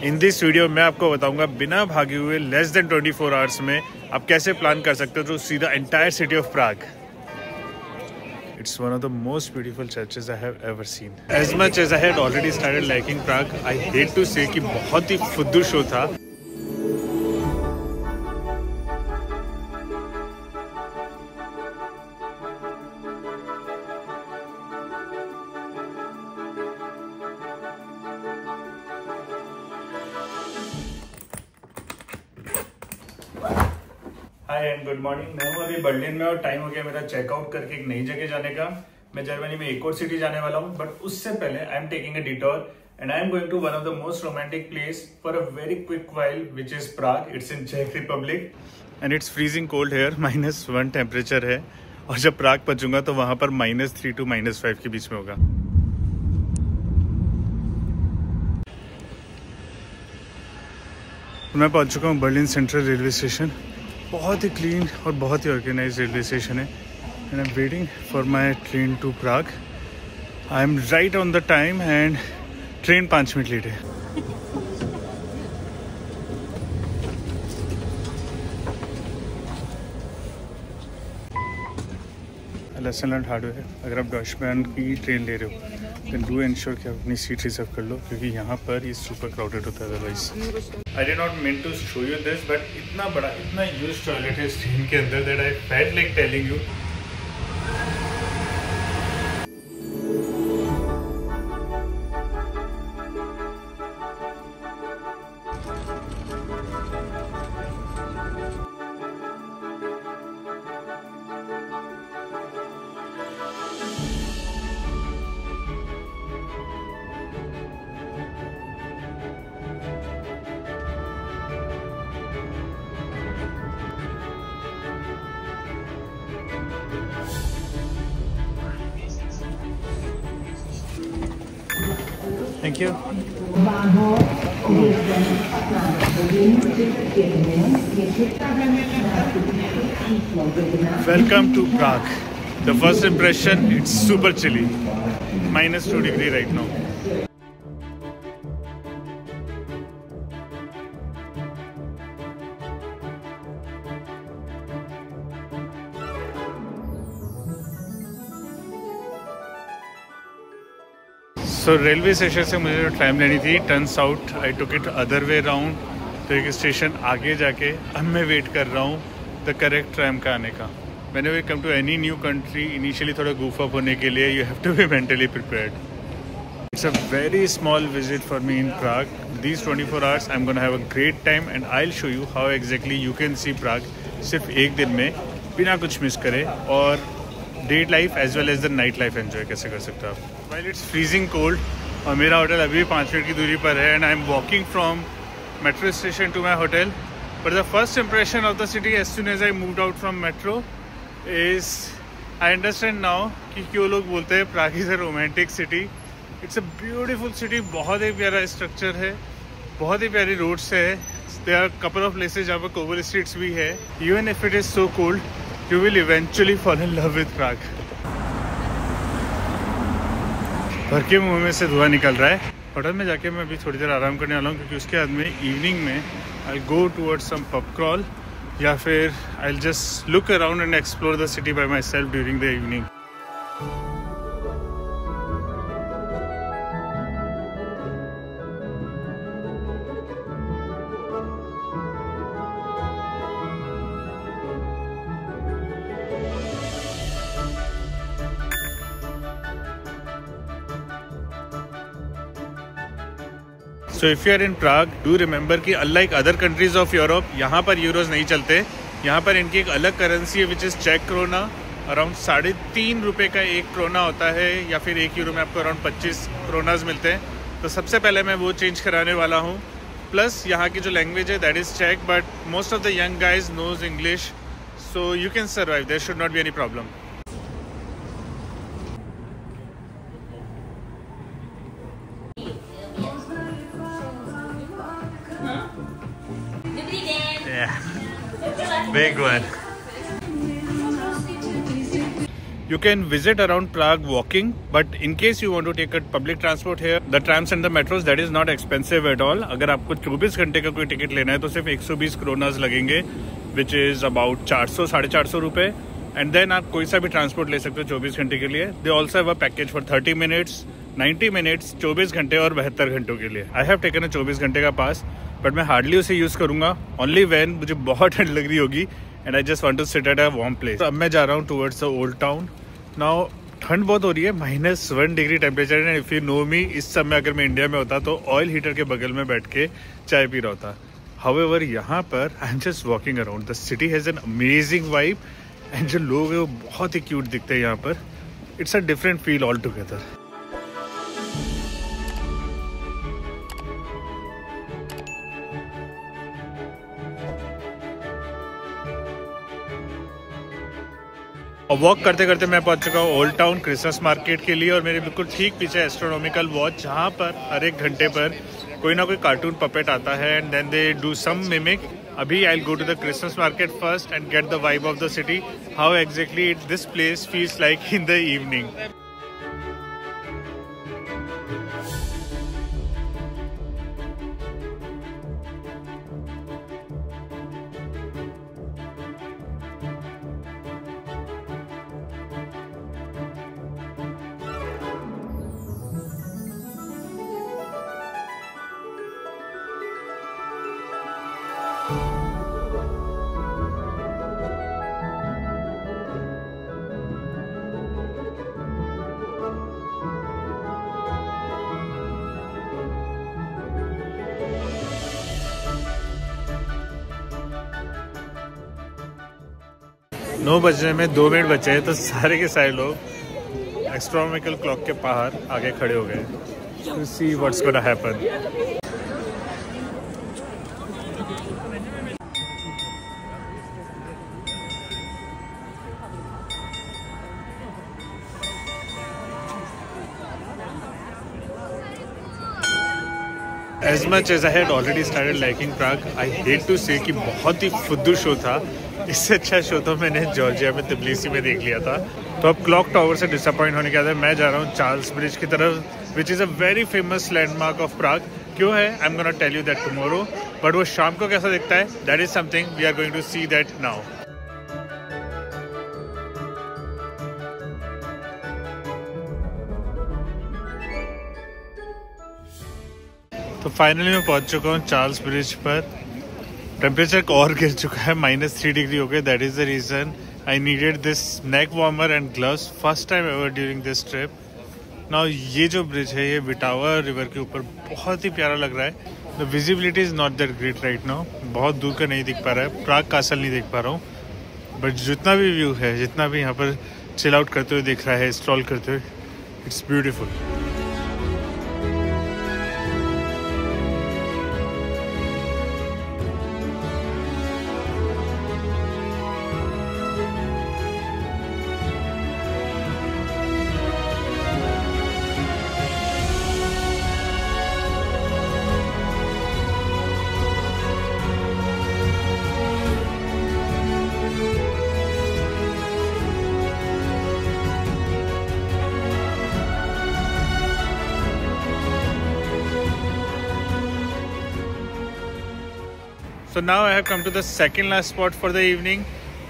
In this video मैं आपको बताऊंगा बिना भागे हुए लेस देन 24 आवर्स में आप कैसे प्लान कर सकते हो to see the entire city of Prague. It's one of the most beautiful churches I have ever seen. As much as I had already started liking Prague, I hate to say कि बहुत ही फुद्दू show था। हाय and good morning. मैं हूँ अभी Berlin में और time हो गया मेरा चेकआउट करके एक नई जगह जाने का। मैं जर्मनी में एक और सिटी जाने वाला हूँ, बट उससे पहले I am taking a detour and I am going to one of the most romantic place for a very quick while which is Prague. It's in चेक Republic and it's freezing cold here, -1 temperature है। और जब प्राग पहुंचूंगा तो वहां पर -3 to -5 के बीच में होगा। मैं पहुंच चुका हूँ बर्लिन सेंट्रल रेलवे स्टेशन। बहुत ही क्लीन और बहुत ही ऑर्गेनाइज रेलवे स्टेशन है and I am waiting for my train to Prague. I am right on the time and train 5 minute late है। लेसन लर्न हार्ड है। अगर आप डॉइचे बैन की ट्रेन ले रहे हो देन डू एंश्योर कि आप अपनी सीट रिजर्व कर लो, क्योंकि यहाँ पर ये सुपर क्राउडेड होता है otherwise. I did not mean to show you this, but इतना बड़ा इतना यूज टॉयलेट है इस ट्रेन के अंदर that I felt like telling you. Thank you. Welcome to Prague. The first impression, it's super chilly. -2 degrees right now. तो railway station से मुझे जो ट्रैम लेनी थी, turns out I took it other way round. तो एक station आगे जाके अब मैं वेट कर रहा हूँ द करेक्ट ट्रैम का आने का। Whenever you come to any new country, initially थोड़ा goof up होने के लिए you have to be mentally prepared. It's a very small visit for me in Prague. These 24 hours I am gonna have a great time and I will show you how exactly you can see Prague सिर्फ एक दिन में बिना कुछ miss करे, और day life as well as the night life enjoy कैसे कर सकते हो आप। While it's freezing cold और मेरा होटल अभी 5 मिनट की दूरी पर है and I am walking from metro station to my hotel. But the first impression of the city as soon as I moved out from metro is I understand now कि क्यों लोग बोलते हैं Prague is a romantic city. It's a beautiful city. बहुत ही प्यारा structure है, बहुत ही प्यारी रोड्स है। There are couple of places जहाँ पर कोबल स्ट्रीट्स भी है। Even if it is so cold you will eventually fall in love with Prague. भर के मुँह में से धुआं निकल रहा है। होटल में जाके मैं अभी थोड़ी देर आराम करने वाला हूँ, क्योंकि उसके बाद में इवनिंग में I go towards some pub crawl या फिर I just look around and explore the city by my self during the evening. So if you are in Prague do remember कि unlike other countries of Europe, यहाँ पर euros नहीं चलते। यहाँ पर इनकी एक अलग करेंसी है विच इज़ चेक क्रोना। अराउंड 3.5 रुपये का 1 क्रोना होता है, या फिर 1 यूरो में आपको अराउंड 25 क्रोनाज मिलते हैं। तो सबसे पहले मैं वो चेंज कराने वाला हूँ। प्लस यहाँ की जो लैंग्वेज है दैट इज़ चेक, but most of the young guys knows English, so you can survive, there should not be any problem. Big one. You can visit around Prague walking, but in case you want to take a public transport here, the trams and the metros, that is not expensive at all. अगर आपको 24 घंटे का कोई ticket लेना है तो सिर्फ 120 क्रोनास लगेंगे, which is about 400-450 रुपए. एंड देन आप कोई सा भी ट्रांसपोर्ट ले सकते हो 24 घंटे के लिए. They also have a package for 30 minutes, 90 minutes, 24 घंटे और 72 घंटों के लिए. आई हैव टेकन अ 24 घंटे का पास, बट मैं हार्डली उसे यूज़ करूंगा ओनली व्हेन मुझे बहुत ठंड लग रही होगी and I just want to sit at a warm place. अब मैं जा रहा हूँ towards the old town. Now ठंड बहुत हो रही है, -1 डिग्री टेम्परेचर है. इफ़ यू नो मी, इस समय अगर मैं इंडिया में होता तो ऑयल हीटर के बगल में बैठ के चाय पी रहा होता. हाउएवर यहाँ पर आई am just walking around. The city has an amazing vibe and जो लोग हैं वो बहुत ही क्यूट दिखते हैं यहाँ पर. It's a different feel all together. और वॉक करते करते मैं पहुंच चुका हूँ ओल्ड टाउन क्रिसमस मार्केट के लिए. और मेरे बिल्कुल ठीक पीछे एस्ट्रोनॉमिकल वॉच, जहाँ पर हर एक घंटे पर कोई ना कोई कार्टून पपेट आता है and then they do some mimic. अभी I will go to the Christmas market first and get the vibe of the city, how exactly this place feels like in the evening. नौ बजने में 2 minute बचे हैं तो सारे के सारे लोग एस्ट्रोनॉमिकल क्लॉक के बाहर आगे खड़े हो गए to see what's gonna happen. As much as I had already started liking Prague, I hate to say कि बहुत ही फुद्दू शो था. इससे अच्छा शो तो मैंने जॉर्जिया में तिब्लिसी में देख लिया था. तो अब क्लॉक टावर से डिसअपॉइंट होने के बाद मैं जा रहा हूँ चार्ल्स ब्रिज की तरफ, which is a very famous landmark of Prague. क्यों है, I am gonna tell you that tomorrow. But वो शाम को कैसा दिखता है, that is something we are going to see that now. तो फाइनली मैं पहुंच चुका हूँ चार्ल्स ब्रिज पर. टेम्परेचर और गिर चुका है, -3 डिग्री हो गए. That is the reason I needed this neck warmer and gloves first time ever during this trip. Now ये जो ब्रिज है ये विटावा रिवर के ऊपर बहुत ही प्यारा लग रहा है. The visibility is not that great right now. बहुत दूर का नहीं दिख पा रहा है, प्राग कासल नहीं देख पा रहा हूँ. बट जितना भी व्यू है, जितना भी यहाँ पर चिल आउट करते हुए दिख रहा है, स्ट्रॉल करते हुए, it's beautiful. So now I have come to the second last spot for the evening,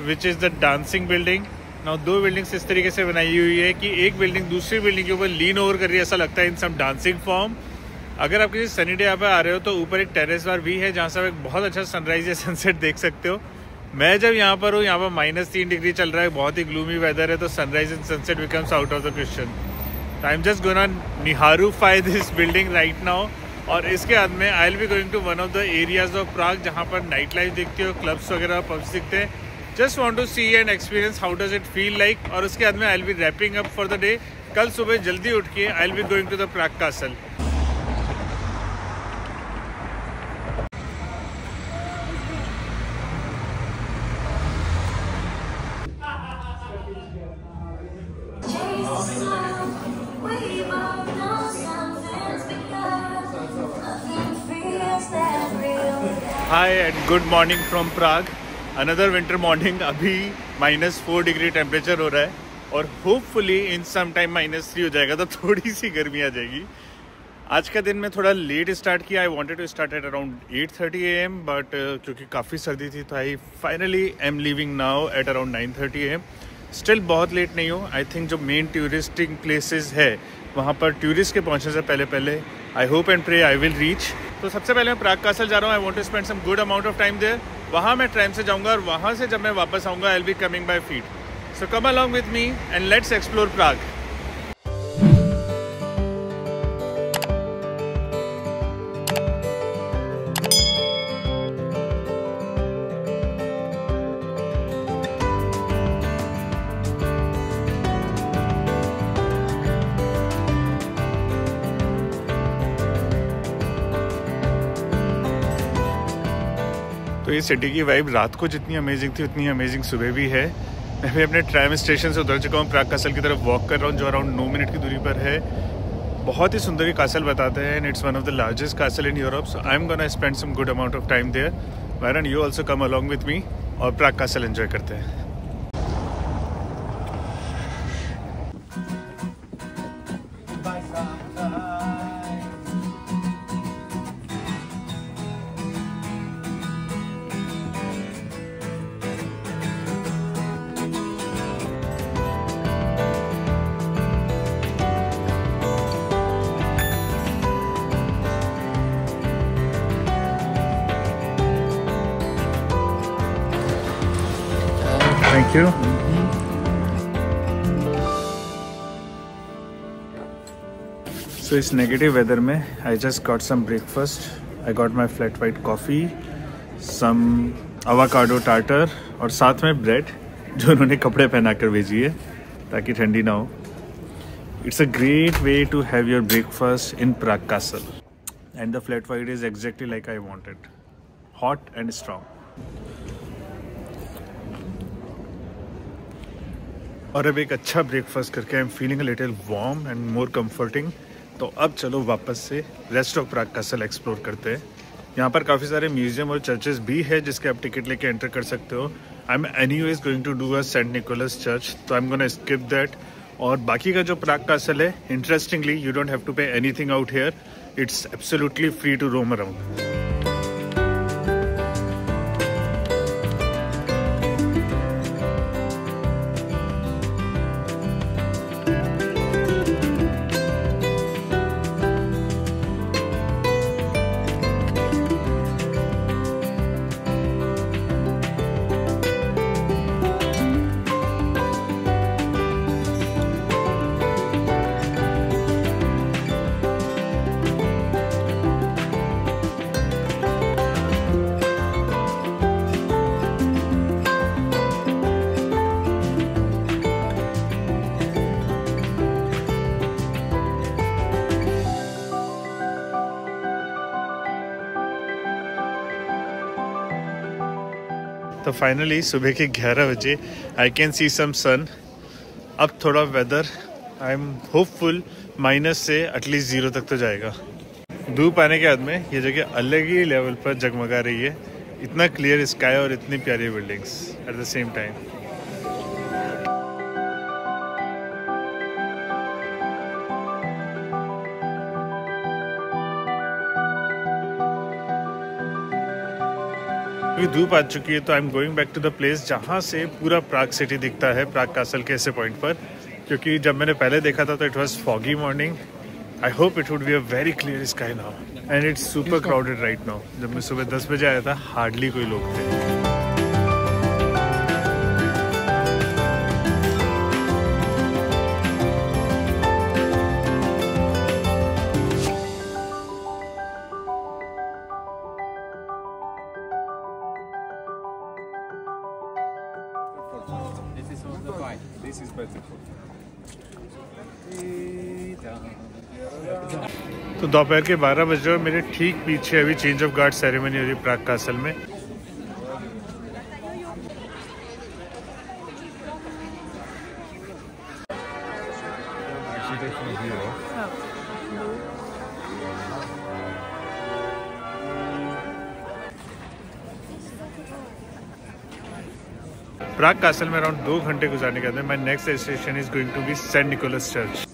which is the dancing building. Now 2 buildings इस तरीके से बनाई हुई है कि एक बिल्डिंग दूसरी बिल्डिंग के ऊपर लीन ओवर कर रही है, ऐसा लगता है इन सम डांसिंग फॉर्म. अगर आप किसी सनी डे यहाँ पे आ रहे हो तो ऊपर एक टेरेस बार भी है जहाँ से आप एक बहुत अच्छा सनराइज या सनसेट देख सकते हो. मैं जब यहाँ पर हूँ, यहाँ पर -3 डिग्री चल रहा है, बहुत ही ग्लूमी वेदर है, तो sunrise and sunset becomes out of the question. I am just gonna निहारूफाई दिस बिल्डिंग राइट नाउ. और इसके बाद में I will be going to one of the areas of Prague जहाँ पर नाइट लाइफ दिखती हो, क्लब्स वगैरह, पब्स दिखते हैं. Just want to see and experience how does it feel like. और उसके बाद में I will be wrapping up for the day. कल सुबह जल्दी उठ के I will be going to the Prague castle. Hi and good morning from Prague. Another winter morning. अभी -4 डिग्री टेम्परेचर हो रहा है. और होपफुली इन सम टाइम -3 हो जाएगा तो थोड़ी सी गर्मी आ जाएगी। आज का दिन मैं थोड़ा लेट स्टार्ट किया। I wanted to start at around 8:30 AM but क्योंकि काफ़ी सर्दी थी तो I finally am leaving now at around 9:30 AM। Still बहुत लेट नहीं हो। आई थिंक जो मेन टूरिस्टिंग प्लेसेस है वहाँ पर टूरिस्ट के पहुँचने से पहले I hope and pray I will reach. तो सबसे पहले मैं प्राग कासल जा रहा हूँ। I want to spend some good amount of time there. वहाँ मैं ट्रेन से जाऊँगा और वहाँ से जब मैं वापस आऊँगा I will be coming by feet. So come along with me and let's explore Prague. तो ये सिटी की वाइब रात को जितनी अमेजिंग थी उतनी अमेजिंग सुबह भी है। मैं भी अपने ट्रैम स्टेशन से उतर चुका हूँ। प्राग कासल की तरफ वॉक कर रहा हूँ जो अराउंड 9 मिनट की दूरी पर है। बहुत ही सुंदर कासल बताते हैं and it's one of the largest castle in Europe. So I am gonna spend some good amount of time there. Why don't you also come along with me और Prague castle enjoy करते हैं। Thank you. So इस negative weather में I just got some breakfast. I got my flat white coffee, some avocado tartar और साथ में bread जो उन्होंने कपड़े पहना कर भेजी है ताकि ठंडी ना हो। It's a great way to have your breakfast in Prague Castle. And the flat white is exactly like I wanted. Hot and strong. और अब एक अच्छा ब्रेकफास्ट करके I am feeling a little warm and more comforting. तो अब चलो वापस से rest of Prague castle explore करते हैं। यहाँ पर काफ़ी सारे म्यूजियम और चर्चेस भी है जिसके आप टिकट लेके एंटर कर सकते हो। I am anyways going to do a Saint Nicholas church, तो I am gonna skip that. और बाकी का जो प्राग कासल है, interestingly you don't have to pay anything out here. It's absolutely free to roam around. तो finally सुबह के 11 बजे आई कैन सी सम सन। अब थोड़ा whether I am hopeful minus से एटलीस्ट 0 तक तो जाएगा। धूप आने के बाद में ये जगह अलग ही लेवल पर जगमगा रही है। इतना क्लियर स्काई और इतनी प्यारी buildings at the same time. धूप आ चुकी है तो I am going back to the place जहाँ से पूरा प्राग सिटी दिखता है, प्राग कासल के ऐसे पॉइंट पर। क्योंकि जब मैंने पहले देखा था तो it was foggy morning. I hope it would be a very clear sky now and it's super crowded right now. जब मैं सुबह 10 बजे आया था हार्डली कोई लोग थे। तो दोपहर के 12 बजे और मेरे ठीक पीछे अभी चेंज ऑफ गार्ड सेरेमनी हो रही है प्राग कासल में। प्राग कासल में अराउंड 2 घंटे गुजारने के बाद my next destination is going to be Saint Nicholas church.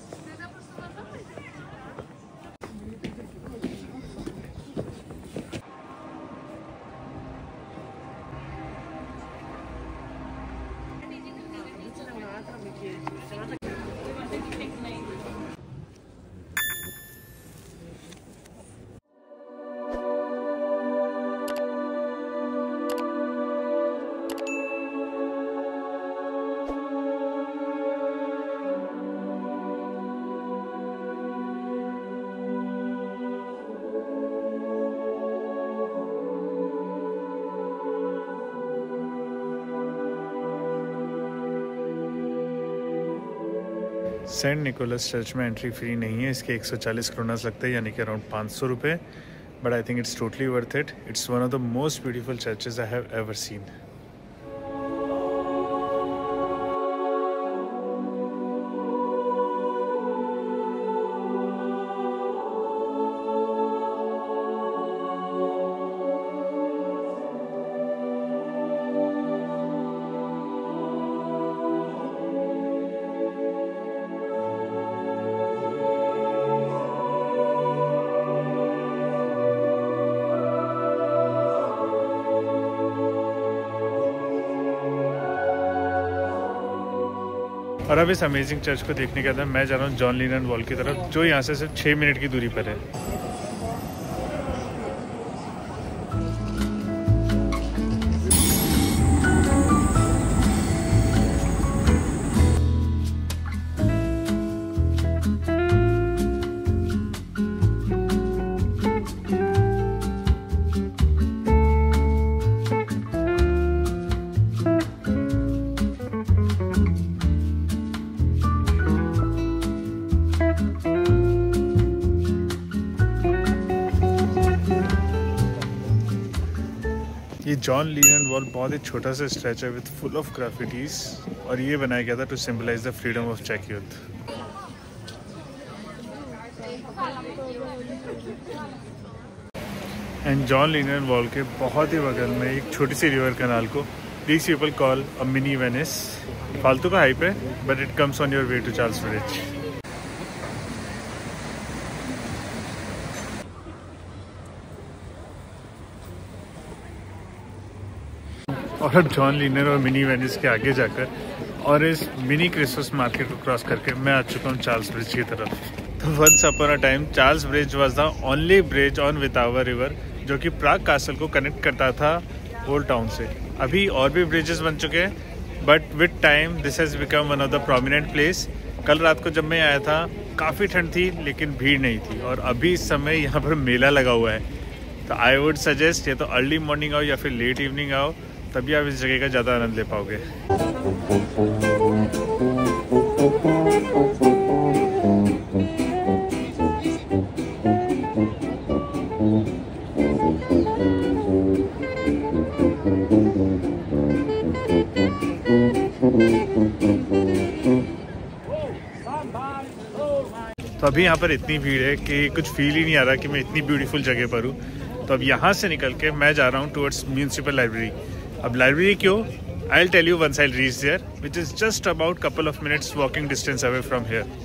Saint Nicholas church में एंट्री फ्री नहीं है, इसके 140 क्रोनास लगते हैं, यानी कि अराउंड 500 रुपये। But I think it's totally worth it. It's one of the most beautiful churches I have ever seen. और अब इस अमेजिंग चर्च को देखने के बाद मैं जा रहा हूँ जॉन लीनन वॉल की तरफ, जो यहाँ से सिर्फ 6 मिनट की दूरी पर है। ये जॉन लीनन वॉल बहुत ही छोटा सा स्ट्रेच है विद फुल ऑफ ग्राफिटीज, और ये बनाया गया था to symbolize the freedom of चेक youth. And John Lennon wall के बहुत ही बगल में एक छोटी सी रिवर कनाल को these people call a mini Venice. फालतू का हाइप है, but it comes on your way to Charles bridge. और अब जॉन लीनन और मिनी वेनिस के आगे जाकर और इस मिनी क्रिसमस मार्केट को क्रॉस करके मैं आ चुका हूँ चार्ल्स ब्रिज की तरफ। तो once upon a time Charles bridge was the only bridge on Vltava river जो कि प्राग कासल को कनेक्ट करता था ओल्ड टाउन से। अभी और भी ब्रिजेस बन चुके हैं, but with time this has become one of the prominent place. कल रात को जब मैं आया था काफ़ी ठंड थी, लेकिन भीड़ नहीं थी, और अभी इस समय यहाँ पर मेला लगा हुआ है। तो आई वुड सजेस्ट या तो अर्ली मॉर्निंग आओ या फिर लेट इवनिंग आओ, तभी आप इस जगह का ज़्यादा आनंद ले पाओगे। तो अभी यहाँ पर इतनी भीड़ है कि कुछ फील ही नहीं आ रहा कि मैं इतनी ब्यूटीफुल जगह पर हूँ। तो अब यहाँ से निकल के मैं जा रहा हूँ टुवर्ड्स म्यूनिसिपल लाइब्रेरी। अब लाइब्रेरी क्यों, I will tell you once I reach there, which is just about couple of minutes walking distance away from here.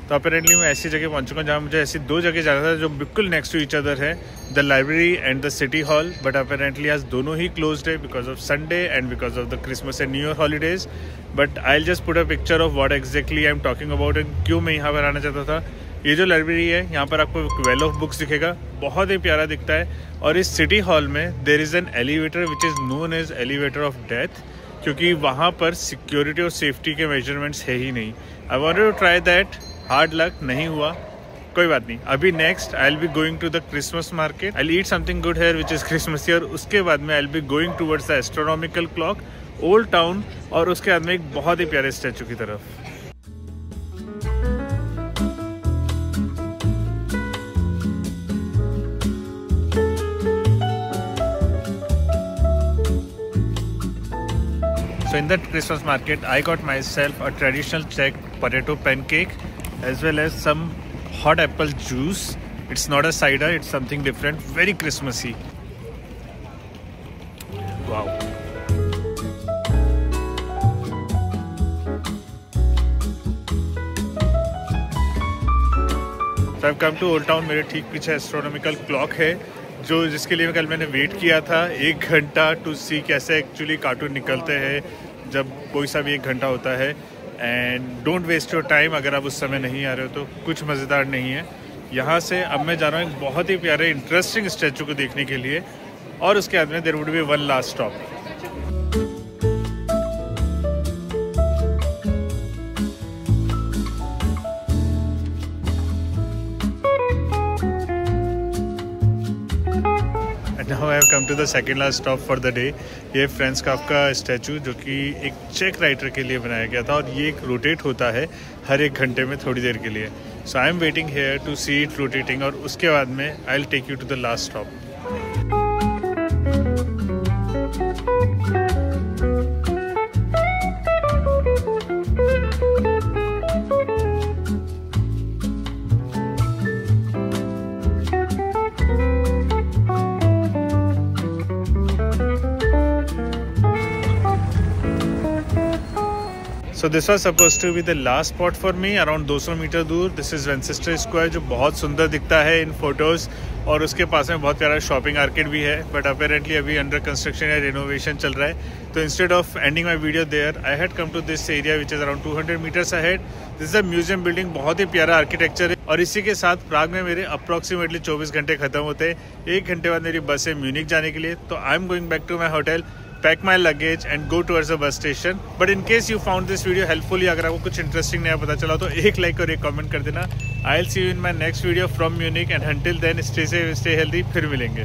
तो अपेरेंटली मैं ऐसी जगह पहुंच चुका हूँ जहाँ मुझे ऐसी 2 जगह जाना था जो बिल्कुल नेक्स्ट टू ईच अदर है, the library and the city hall. But apparently आज दोनों ही क्लोज्ड है because of Sunday and because of the Christmas and new year holidays. But I will just put a picture of what exactly I am talking about and क्यों मैं यहाँ पर आना चाहता था। ये जो लाइब्रेरी है, यहाँ पर आपको एक वेल ऑफ बुक्स दिखेगा, बहुत ही प्यारा दिखता है। और इस सिटी हॉल में there is an elevator which is known as elevator of death, क्योंकि वहाँ पर सिक्योरिटी और सेफ्टी के मेजरमेंट्स है ही नहीं। I wanted to try that, hard luck, नहीं हुआ, कोई बात नहीं। अभी next I will be going to the Christmas market, I will eat something good here which is Christmas year. उसके बाद में I will be going towards the astronomical clock, old town, और उसके बाद में एक बहुत ही प्यारे स्टैचू की तरफ। So in that Christmas market, I got myself a traditional Czech potato pancake as well as some hot apple juice. It's not a cider, it's something different, very Christmassy. Wow. So I've come to Old Town. मेरे ठीक पीछे astronomical clock है जो जिसके लिए कल मैंने wait किया था 1 घंटा टू सी कैसे एक्चुअली कार्टून निकलते हैं जब कोई सा भी 1 घंटा होता है। And don't waste your time, अगर आप उस समय नहीं आ रहे हो तो कुछ मज़ेदार नहीं है। यहाँ से अब मैं जा रहा हूँ एक बहुत ही प्यारे इंटरेस्टिंग स्टैचू को देखने के लिए और उसके बाद में there would be one last stop. Now I have come to the second last stop for the day. ये फ्रांज काफ्का स्टैचू जो कि एक चेक राइटर के लिए बनाया गया था और ये एक रोटेट होता है हर 1 घंटे में थोड़ी देर के लिए। So I am waiting here to see it rotating और उसके बाद में I will take you to the last stop. So this was supposed to be the last spot for me, around 200 metre दूर। दिस इज़ वेंचेस्टर स्क्वायर जो बहुत सुंदर दिखता है इन फोटोज़ और उसके पास में बहुत प्यारा शॉपिंग आर्केड भी है बट अपेरेंटली अभी अंडर कंस्ट्रक्शन या रिनोवेशन चल रहा है। तो instead of ending my video there I had come to this area which is around 200 metres ahead. This is a museum building, बहुत ही प्यारा आर्किटेक्चर है और इसी के साथ प्राग में मेरे अप्रॉक्सीमेटली 24 घंटे खत्म होते हैं। 1 घंटे बाद मेरी बस है म्यूनिक जाने के लिए, तो I am going back to my hotel, pack my luggage and go towards the bus station. But in case you found this video helpful या अगर आपको कुछ इंटरेस्टिंग नया पता चला तो एक लाइक और एक कमेंट कर देना। I will see you in my next video from Munich and until then stay safe, stay healthy, फिर मिलेंगे।